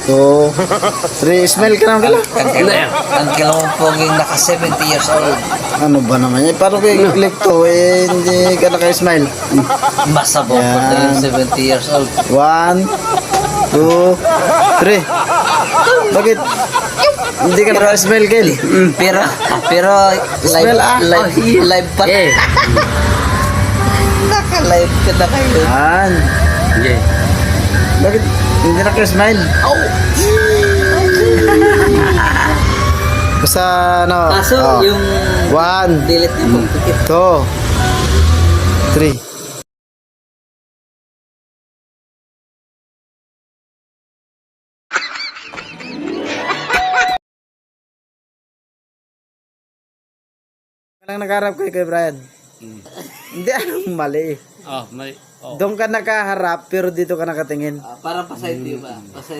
2, 3. Smile ka naman kala. Ang kilawang poging naka 70 years old. Ano ba naman yan? Paano kayo click to? Eh, hindi ka naka-smile. Basta po, Yan. 70 years old. 1, 2, 3. Bakit? Hindi ka naka-smile, Kel. Pero live, Smell, live pa. Naka-live ka na kayo. Yan. Bakit hindi naka-smile? Basta, ano? Kaso yung 1, delete niyo po. 2, 3. Anong nagharap kay Brian? Hindi, anong mali. Mali. Doon ka nakaharap pero dito ka nakatingin. Parang pasay di ba? Pasay.